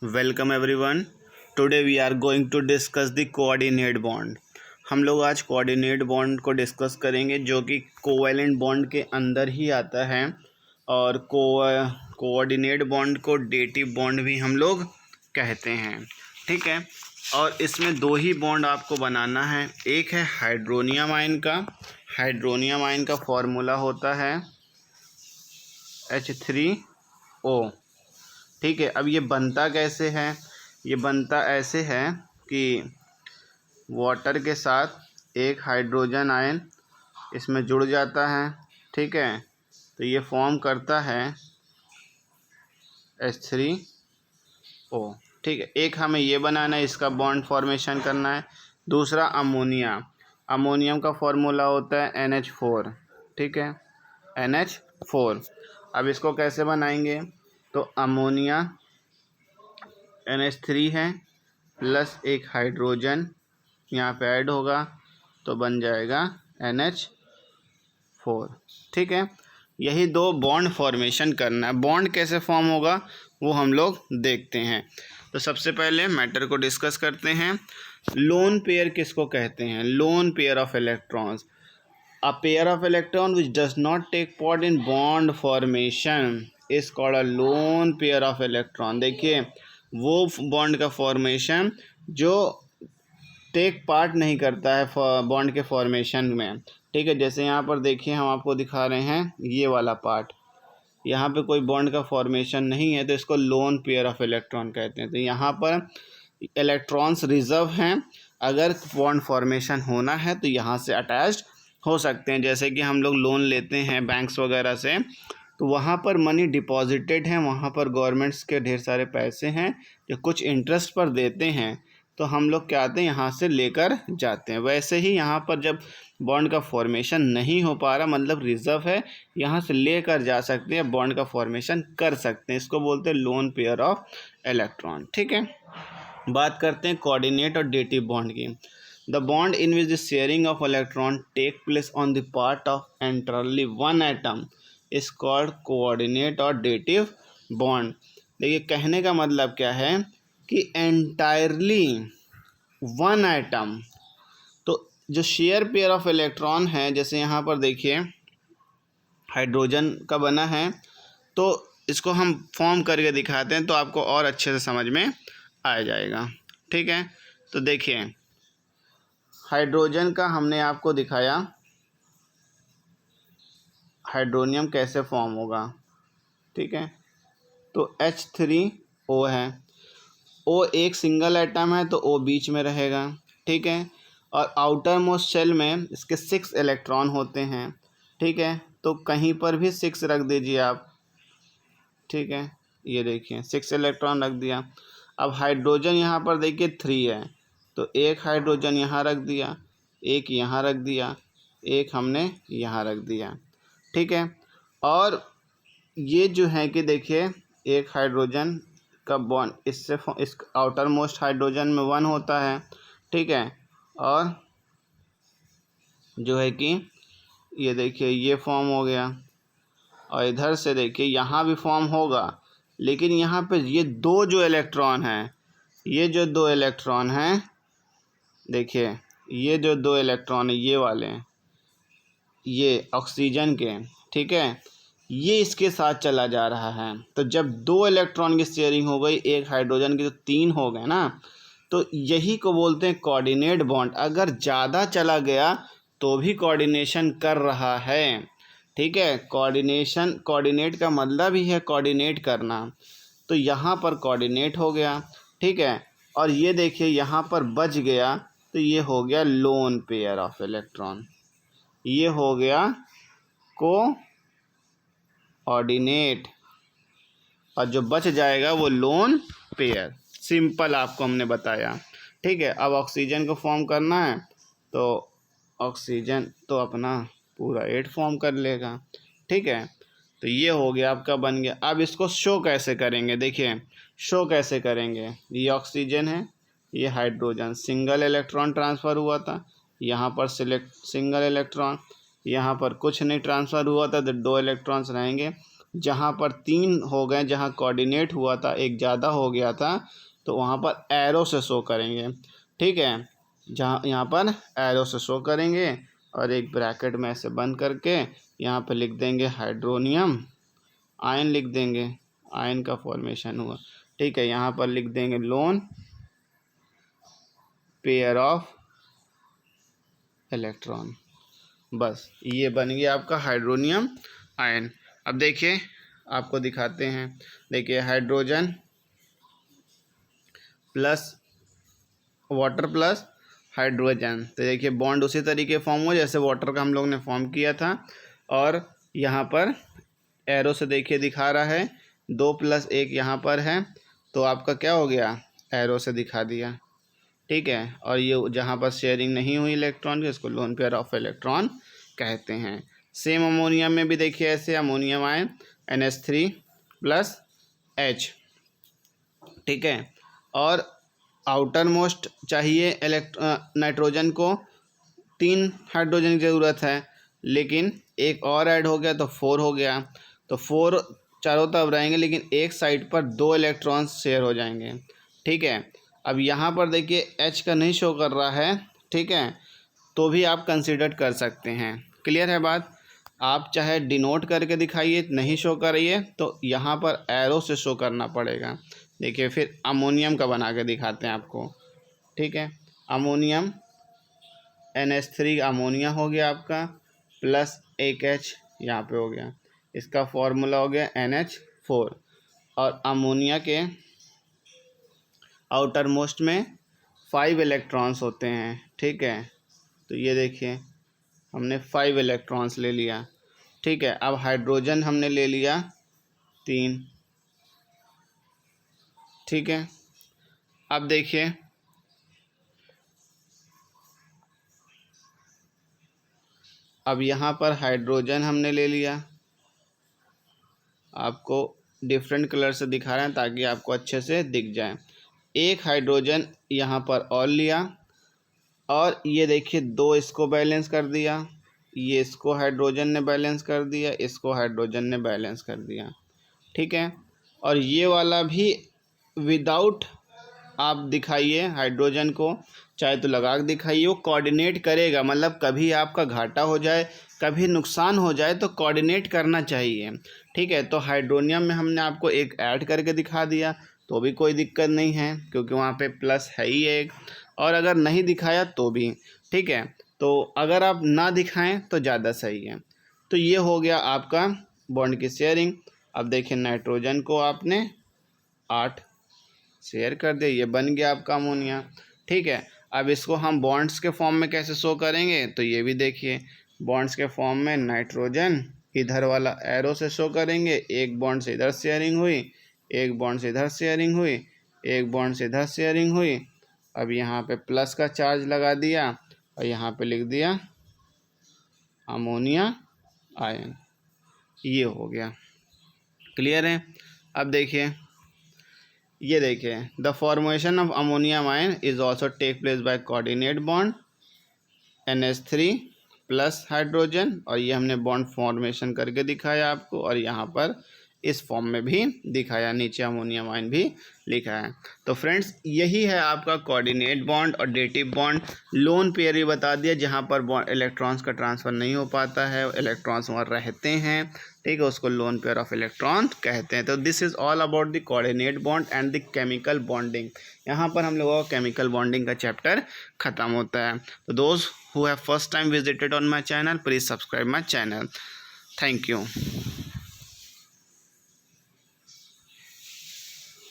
Welcome everyone. Today we are going to discuss the coordinate bond. हम लोग आज coordinate bond को discuss करेंगे जो कि कोवैलेंट बॉन्ड के अंदर ही आता है। और कोऑर्डिनेट बॉन्ड को डेटिव बॉन्ड भी हम लोग कहते हैं। ठीक है। और इसमें दो ही बॉन्ड आपको बनाना है। एक है हाइड्रोनियम आयन का। हाइड्रोनियम आयन का फॉर्मूला होता है H3O। ठीक है। अब ये बनता कैसे है? ये बनता ऐसे है कि वाटर के साथ एक हाइड्रोजन आयन इसमें जुड़ जाता है। ठीक है। तो ये फॉर्म करता है H3O। ठीक है। एक हमें ये बनाना है, इसका बॉन्ड फॉर्मेशन करना है। दूसरा अमोनिया। अमोनियम का फॉर्मूला होता है NH4। ठीक है, NH4। अब इसको कैसे बनाएंगे? तो अमोनिया NH3 है प्लस एक हाइड्रोजन यहाँ पे ऐड होगा तो बन जाएगा NH4। ठीक है। यही दो बॉन्ड फॉर्मेशन करना है। बॉन्ड कैसे फॉर्म होगा वो हम लोग देखते हैं। तो सबसे पहले मैटर को डिस्कस करते हैं। लोन पेयर किसको कहते हैं? Lone pair of electrons. A pair of electron which does not take part in bond formation is called a lone pair of electron। देखिए, वो बॉन्ड का फॉर्मेशन जो टेक पार्ट नहीं करता है बॉन्ड के फॉर्मेशन में। ठीक है। जैसे यहाँ पर देखिए, हम आपको दिखा रहे हैं ये वाला पार्ट, यहाँ पे कोई बॉन्ड का फॉर्मेशन नहीं है तो इसको लोन पेयर ऑफ इलेक्ट्रॉन कहते हैं। तो यहाँ पर इलेक्ट्रॉन्स रिजर्व हैं। अगर बॉन्ड फॉर्मेशन होना है तो यहाँ से अटैच्ड हो सकते हैं। जैसे कि हम लोग लोन लेते हैं बैंक्स वगैरह से, तो वहाँ पर मनी डिपॉजिटेड है, वहाँ पर गवर्नमेंट्स के ढेर सारे पैसे हैं जो कुछ इंटरेस्ट पर देते हैं, तो हम लोग क्या आते हैं यहाँ से लेकर जाते हैं। वैसे ही यहाँ पर जब बॉन्ड का फॉर्मेशन नहीं हो पा रहा, मतलब रिजर्व है, यहाँ से लेकर जा सकते हैं, बॉन्ड का फॉर्मेशन कर सकते हैं। इसको बोलते हैं लोन पेयर ऑफ इलेक्ट्रॉन। ठीक है। बात करते हैं कोऑर्डिनेट और डेटिव बॉन्ड की। The bond in which the sharing of electron take place on the part of entirely one atom is called coordinate और डेटिव बॉन्ड। देखिए, कहने का मतलब क्या है कि एंटायरली वन एटम, तो जो शेयर पेयर ऑफ इलेक्ट्रॉन है, जैसे यहाँ पर देखिए हाइड्रोजन का बना है, तो इसको हम फॉर्म करके दिखाते हैं तो आपको और अच्छे से समझ में आ जाएगा। ठीक है। तो देखिए, हाइड्रोजन का हमने आपको दिखाया हाइड्रोनियम कैसे फॉर्म होगा। ठीक है। तो H3O है, O एक सिंगल एटम है तो O बीच में रहेगा। ठीक है। और आउटर मोस्ट शेल में इसके 6 इलेक्ट्रॉन होते हैं। ठीक है। तो कहीं पर भी 6 रख दीजिए आप। ठीक है। ये देखिए 6 इलेक्ट्रॉन रख दिया। अब हाइड्रोजन यहाँ पर देखिए 3 है, तो एक हाइड्रोजन यहाँ रख दिया, एक यहाँ रख दिया, एक हमने यहाँ रख दिया। ठीक है। और ये जो है कि देखिए, एक हाइड्रोजन का बॉन्ड इससे इस आउटर मोस्ट हाइड्रोजन में 1 होता है। ठीक है। और जो है कि ये देखिए ये फॉर्म हो गया, और इधर से देखिए यहाँ भी फॉर्म होगा, लेकिन यहाँ पे ये दो जो इलेक्ट्रॉन हैं, ये जो दो इलेक्ट्रॉन हैं, देखिए ये जो दो इलेक्ट्रॉन है ये वाले, ये ऑक्सीजन के, ठीक है, ये इसके साथ चला जा रहा है। तो जब दो इलेक्ट्रॉन की शेयरिंग हो गई, एक हाइड्रोजन की, तो 3 हो गए ना। तो यही को बोलते हैं कोऑर्डिनेट बॉन्ड। अगर ज़्यादा चला गया तो भी कोऑर्डिनेशन कर रहा है। ठीक है। कोऑर्डिनेट का मतलब ही है कोऑर्डिनेट करना। तो यहाँ पर कोऑर्डिनेट हो गया। ठीक है। और ये देखिए यहाँ पर बच गया, तो ये हो गया लोन पेयर ऑफ इलेक्ट्रॉन। ये हो गया कोऑर्डिनेट, और जो बच जाएगा वो लोन पेयर। सिंपल आपको हमने बताया। ठीक है। अब ऑक्सीजन को फॉर्म करना है तो ऑक्सीजन तो अपना पूरा 8 फॉर्म कर लेगा। ठीक है। तो ये हो गया, आपका बन गया। अब इसको शो कैसे करेंगे? देखिए शो कैसे करेंगे। ये ऑक्सीजन है, ये हाइड्रोजन, सिंगल इलेक्ट्रॉन ट्रांसफ़र हुआ था, यहाँ पर सिंगल इलेक्ट्रॉन, यहाँ पर कुछ नहीं ट्रांसफ़र हुआ था, तो 2 इलेक्ट्रॉन्स रहेंगे। जहाँ पर 3 हो गए, जहाँ कोऑर्डिनेट हुआ था एक ज़्यादा हो गया था, तो वहाँ पर एरो से शो करेंगे। ठीक है, जहाँ यहाँ पर एरो से शो करेंगे और एक ब्रैकेट में ऐसे बंद करके यहाँ पर लिख देंगे हाइड्रोनियम आयन, लिख देंगे आयन का फॉर्मेशन हुआ। ठीक है, यहाँ पर लिख देंगे लोन पेयर ऑफ इलेक्ट्रॉन। बस ये बन गया आपका हाइड्रोनियम आयन। अब देखिए आपको दिखाते हैं, देखिए hydrogen plus water plus hydrogen, तो देखिए बॉन्ड उसी तरीके फॉर्म हुआ जैसे वाटर का हम लोग ने फॉर्म किया था। और यहाँ पर एरो से देखिए दिखा रहा है 2+1 यहाँ पर है, तो आपका क्या हो गया, एरो से दिखा दिया। ठीक है, और ये जहाँ पर शेयरिंग नहीं हुई इलेक्ट्रॉन की, इसको लोन पेयर ऑफ इलेक्ट्रॉन कहते हैं। सेम अमोनियम में भी देखिए ऐसे अमोनियम आयन NH3+H। ठीक है, और आउटर मोस्ट चाहिए नाइट्रोजन को 3 हाइड्रोजन की ज़रूरत है, लेकिन एक और ऐड हो गया तो 4 हो गया, तो 4 चारों तरफ रहेंगे लेकिन एक साइड पर 2 इलेक्ट्रॉन्स शेयर हो जाएंगे। ठीक है, अब यहाँ पर देखिए H का नहीं शो कर रहा है। ठीक है, तो भी आप कंसीडर कर सकते हैं। क्लियर है बात, आप चाहे डिनोट करके दिखाइए, नहीं शो करिए तो यहाँ पर एरो से शो करना पड़ेगा। देखिए फिर अमोनियम का बना के दिखाते हैं आपको। ठीक है, अमोनियम NH3 अमोनिया हो गया आपका, प्लस एक H यहाँ पे हो गया, इसका फॉर्मूला हो गया NH4। और अमोनिया के आउटर मोस्ट में 5 इलेक्ट्रॉन्स होते हैं। ठीक है, तो ये देखिए हमने 5 इलेक्ट्रॉन्स ले लिया। ठीक है, अब हाइड्रोजन हमने ले लिया 3। ठीक है, अब देखिए अब यहाँ पर हाइड्रोजन हमने ले लिया, आपको डिफरेंट कलर से दिखा रहे हैं ताकि आपको अच्छे से दिख जाए। एक हाइड्रोजन यहाँ पर और लिया, और ये देखिए 2 इसको बैलेंस कर दिया, ये इसको हाइड्रोजन ने बैलेंस कर दिया, इसको हाइड्रोजन ने बैलेंस कर दिया। ठीक है, और ये वाला भी विदाउट आप दिखाइए हाइड्रोजन को, चाहे तो लगा के दिखाइए, वो कोऑर्डिनेट करेगा। मतलब कभी आपका घाटा हो जाए, कभी नुकसान हो जाए तो कोऑर्डिनेट करना चाहिए। ठीक है, तो हाइड्रोनियम में हमने आपको एक ऐड करके दिखा दिया तो भी कोई दिक्कत नहीं है, क्योंकि वहाँ पे प्लस है ही एक, और अगर नहीं दिखाया तो भी। ठीक है, तो अगर आप ना दिखाएं तो ज़्यादा सही है। तो ये हो गया आपका बॉन्ड की शेयरिंग। अब देखिए नाइट्रोजन को आपने 8 शेयर कर दिया, ये बन गया आपका अमोनिया। ठीक है, अब इसको हम बॉन्ड्स के फॉर्म में कैसे शो करेंगे, तो ये भी देखिए बॉन्ड्स के फॉर्म में नाइट्रोजन इधर वाला एरो से शो करेंगे, एक बॉन्ड से इधर शेयरिंग हुई, एक बॉन्ड से इधर शेयरिंग हुई, एक बॉन्ड से इधर शेयरिंग हुई। अब यहाँ पे प्लस का चार्ज लगा दिया और यहाँ पे लिख दिया अमोनिया आयन, ये हो गया। क्लियर है, अब देखिए ये देखिए the formation of ammonium ion is also take place by coordinate bond NH3 plus hydrogen, और ये हमने बॉन्ड फॉर्मेशन करके दिखाया आपको, और यहाँ पर इस फॉर्म में भी दिखाया, नीचे अमोनियम आयन भी लिखा है। तो फ्रेंड्स यही है आपका कोऑर्डिनेट बॉन्ड और डेटिव बॉन्ड। लोन पेयर भी बता दिया, जहाँ पर इलेक्ट्रॉन्स का ट्रांसफ़र नहीं हो पाता है, इलेक्ट्रॉन्स वहाँ रहते हैं। ठीक है, उसको लोन पेयर ऑफ इलेक्ट्रॉन कहते हैं। तो this is all about the coordinate bond and the chemical bonding. यहाँ पर हम लोगों का केमिकल बॉन्डिंग का चैप्टर ख़त्म होता है। तो दोस्त who have first time visited on my channel, please subscribe my channel. Thank you.